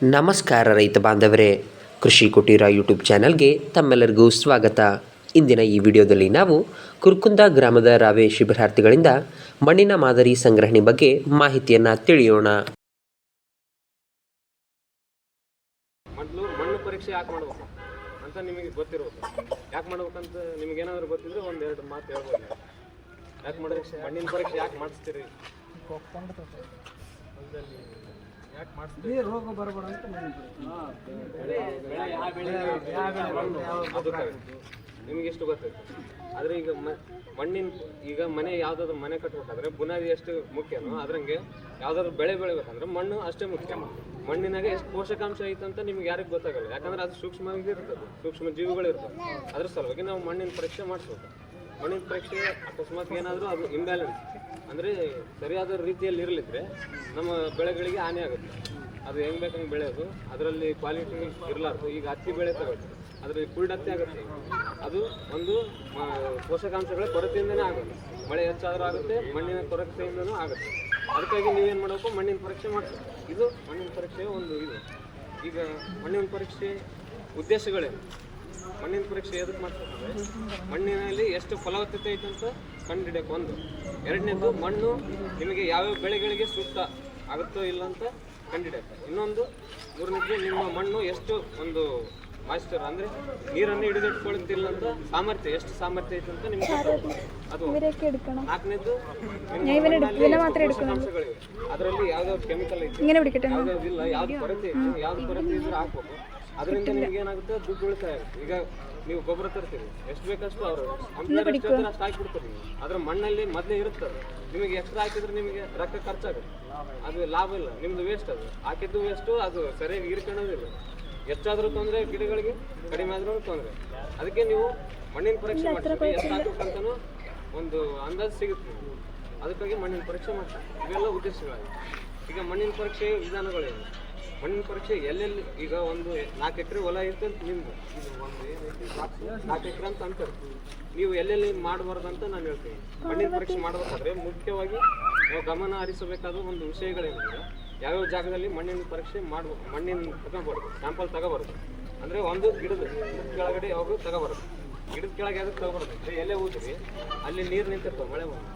ನಮಸ್ಕಾರ ರೈತ ಬಾಂಧವರೇ, ಕೃಷಿ ಕುಟೀರ ಯೂಟ್ಯೂಬ್ ಚಾನಲ್ಗೆ ತಮ್ಮೆಲ್ಲರಿಗೂ ಸ್ವಾಗತ. ಇಂದಿನ ಈ ವಿಡಿಯೋದಲ್ಲಿ ನಾವು ಕುರ್ಕುಂದ ಗ್ರಾಮದ ರಾವೆ ಶಿಬಿರಾರ್ಥಿಗಳಿಂದ ಮಣ್ಣಿನ ಮಾದರಿ ಸಂಗ್ರಹಣೆ ಬಗ್ಗೆ ಮಾಹಿತಿಯನ್ನು ತಿಳಿಯೋಣ. ಮಣ್ಣು ಪರೀಕ್ಷೆ ಯಾಕೆ ಮಾಡಬೇಕು ಅಂತ ನಿಮಗೆ ಗೊತ್ತಿರಬೇಕು. ಯಾಕೆ ಮಾಡ್ಬೇಕಂತ ನಿಮಗೇನಾದರೂ ಗೊತ್ತಿದ್ರೆ ಒಂದೆರಡು ಮಾತು ಹೇಳ್ಬೋದು. ಯಾಕೆ ಮಾಡಿದ್ರೆ ಮಣ್ಣಿನ ಪರೀಕ್ಷೆ ಯಾಕೆ ಮಾಡಿಸ್ತೀರಿ? ಯಾಕೆ ಮಾಡಿಸ್ತೀರಿ? ರೋಗ ಬರಬೇಡ ಅಂತ ನಿಮ್ಗೆ ಎಷ್ಟು ಗೊತ್ತೈತೆ. ಆದರೆ ಈಗ ಈಗ ಮನೆ ಯಾವುದಾದ್ರು ಮನೆ ಕಟ್ಟಬೇಕಾದ್ರೆ ಬುನಾದಿ ಎಷ್ಟು ಮುಖ್ಯನೋ ಅದ್ರಂಗೆ ಯಾವುದಾದ್ರು ಬೆಳೆ ಬೆಳಿಬೇಕಂದ್ರೆ ಮಣ್ಣು ಅಷ್ಟೇ ಮುಖ್ಯ. ಮಣ್ಣಿನಾಗ ಎಷ್ಟು ಪೋಷಕಾಂಶ ಐತಂತ ನಿಮ್ಗೆ ಯಾರಿಗೆ ಗೊತ್ತಾಗಲ್ಲ, ಯಾಕಂದ್ರೆ ಅದು ಸೂಕ್ಷ್ಮವಾಗಿ ಇರ್ತದೆ, ಸೂಕ್ಷ್ಮ ಜೀವಿಗಳು ಇರ್ತವೆ. ಅದ್ರ ಸಲುವಾಗಿ ನಾವು ಮಣ್ಣಿನ ಪರೀಕ್ಷೆ ಮಾಡಿಸ್ಬೇಕು. ಮಣ್ಣಿನ ಪರೀಕ್ಷೆ ಅಕಸ್ಮಾತ್ ಏನಾದರೂ ಅದು ಇಂಬ್ಯಾಲೆನ್ಸ್ ಅಂದರೆ ಸರಿಯಾದ ರೀತಿಯಲ್ಲಿ ಇರಲಿದ್ರೆ ನಮ್ಮ ಬೆಳೆಗಳಿಗೆ ಹಾನಿ ಆಗುತ್ತೆ. ಅದು ಹೆಂಗೆ ಬೇಕಂಗೆ ಬೆಳೆಯೋದು, ಅದರಲ್ಲಿ ಕ್ವಾಲಿಟಿ ಇರಲಾರ್ದು. ಈಗ ಹತ್ತಿ ಬೆಳೆ ತಗೊಳ್ತೀವಿ, ಅದರಲ್ಲಿ ಫುಲ್ ಹತ್ತಿ ಆಗುತ್ತೆ. ಅದು ಒಂದು ಪೋಷಕಾಂಶಗಳ ಕೊರತೆಯಿಂದನೇ ಆಗುತ್ತೆ. ಮಳೆ ಹೆಚ್ಚಾದರೂ ಆಗುತ್ತೆ, ಮಣ್ಣಿನ ಕೊರತೆಯಿಂದನೂ ಆಗುತ್ತೆ. ಅದಕ್ಕಾಗಿ ನೀವೇನು ಮಾಡಬೇಕು, ಮಣ್ಣಿನ ಪರೀಕ್ಷೆ ಮಾಡಿಸ್ಬೇಕು. ಇದು ಮಣ್ಣಿನ ಪರೀಕ್ಷೆಯ ಒಂದು ಇದು. ಈಗ ಮಣ್ಣಿನ ಪರೀಕ್ಷೆ ಉದ್ದೇಶಗಳೇನು? ಮಣ್ಣಿನ ಪರೀಕ್ಷೆ ಎದಕ್ಕೆ ಮಾಡ್ತಾರೆ? ಮಣ್ಣಿನಲ್ಲಿ ಎಷ್ಟು ಫಲವತ್ತತೆ ಐತೆ ಅಂತ ಕಂಡುಹಿಡಿಯೋಕೆ ಒಂದು. ಎರಡನೇದು, ಮಣ್ಣು ನಿಮಗೆ ಯಾವ್ಯಾವ ಬೆಳೆಗಳಿಗೆ ಸೂಕ್ತ ಆಗುತ್ತೋ ಇಲ್ಲ ಅಂತ ಕಂಡುಹಿಡಿಯೋಕೆ ಇನ್ನೊಂದು. ಮೂರನೇದು, ನಿಮ್ಮ ಮಣ್ಣು ಎಷ್ಟು ಒಂದು ಮಾಯಿಸ್ಚರ್ ಅಂದರೆ ನೀರನ್ನು ಹಿಡಿದಿಟ್ಕೊಳ್ತಿಲ್ಲ ಅಂತ ಸಾಮರ್ಥ್ಯ, ಎಷ್ಟು ಸಾಮರ್ಥ್ಯ ಐತೆ ಅಂತ ನಿಮ್ಗೆ ಅದು. ನಾಲ್ಕನೇದು, ಪೋಷಕಾಂಶಗಳಿವೆ, ಅದರಲ್ಲಿ ಯಾವ್ದಾವ್ದು ಕೆಮಿಕಲ್ ಐತೆ, ಯಾವ್ದಾವ್ದಿಲ್ಲ, ಯಾವ್ದು ಕೊರತೆ ಐತೆ, ಯಾವ್ದು ಕೊರತೆ ಇದ್ರೆ ಹಾಕ್ಬೇಕು. ಅದರಿಂದ ನಿಮ್ಗೆ ಏನಾಗುತ್ತೆ, ದುಡ್ಡು ಉಳಿತಾಯ ಆಗುತ್ತೆ. ಈಗ ನೀವು ಗೊಬ್ಬರ ತರ್ತೀರಿ, ಎಷ್ಟು ಬೇಕಷ್ಟು ಅವರು ಅಷ್ಟು ಹಾಕಿಬಿಡ್ತಾರೆ. ನೀವು ಅದ್ರ ಮಣ್ಣಲ್ಲಿ ಮೊದಲೇ ಇರುತ್ತದೆ. ನಿಮಗೆ ಎಕ್ಸ್ಟ್ರಾ ಹಾಕಿದ್ರೆ ನಿಮಗೆ ರೊಕ್ಕ ಖರ್ಚಾಗುತ್ತೆ, ಅದು ಲಾಭ ಇಲ್ಲ, ನಿಮ್ದು ವೇಸ್ಟ್. ಅದು ಹಾಕಿದ್ದು ವೇಸ್ಟು, ಅದು ಸರಿಯಾಗಿ ಹೀರ್ಕೊಳ್ಳೋದಿಲ್ಲ. ಎಷ್ಟಾದರೂ ತೊಂದರೆ ಗಿಡಗಳಿಗೆ, ಕಡಿಮೆ ಆದ್ರೂ ತೊಂದರೆ. ಅದಕ್ಕೆ ನೀವು ಮಣ್ಣಿನ ಪರೀಕ್ಷೆ ಮಾಡ್ತೀವಿ, ಎಷ್ಟು ಹಾಕಬೇಕಂತನೂ ಒಂದು ಅಂದಾಜು ಸಿಗುತ್ತೆ. ಅದಕ್ಕಾಗಿ ಮಣ್ಣಿನ ಪರೀಕ್ಷೆ ಮಾಡ್ತಾರೆ. ಇವೆಲ್ಲ ಉದ್ದೇಶಗಳಾಗಿ. ಈಗ ಮಣ್ಣಿನ ಪರೀಕ್ಷೆ ವಿಧಾನಗಳೇನು? ಮಣ್ಣಿನ ಪರೀಕ್ಷೆ ಎಲ್ಲೆಲ್ಲಿ, ಈಗ ಒಂದು 4 ಎಕರೆ ಹೊಲ ಇರ್ತಂತ ನಿಮ್ದು, ಇದು ಒಂದು ಏನೈತಿ 4 ಎಕರೆ ಅಂತ ಅಂತಾರೆ. ನೀವು ಎಲ್ಲೆಲ್ಲಿ ಮಾಡಬಾರ್ದಂತ ನಾನು ಹೇಳ್ತೀನಿ. ಮಣ್ಣಿನ ಪರೀಕ್ಷೆ ಮಾಡಬೇಕಾದ್ರೆ ಮುಖ್ಯವಾಗಿ ನಾವು ಗಮನ ಹರಿಸಬೇಕಾದ ಒಂದು ವಿಷಯಗಳೇನಂದ್ರೆ, ಯಾವ್ಯಾವ ಜಾಗದಲ್ಲಿ ಮಣ್ಣಿನ ಪರೀಕ್ಷೆ ಮಾಡ್ಬೇಕು. ಮಣ್ಣಿನ ತಗೋಬಾರ್ದು, ಸ್ಯಾಂಪಲ್ ತಗೋಬಾರ್ದು. ಅಂದರೆ ಒಂದು ಗಿಡದ ಕೆಳಗಡೆ ಯಾವಾಗೂ ತಗೋಬಾರ್ದು. ಗಿಡದ ಕೆಳಗೆ ಯಾವ್ದು ತಗೋಬಾರ್ದು. ಎಲ್ಲೇ ಹೋದ್ರಿ ಅಲ್ಲಿ ನೀರು ನಿಂತಿರ್ತವೆ, ಮಳೆ ಬಂದು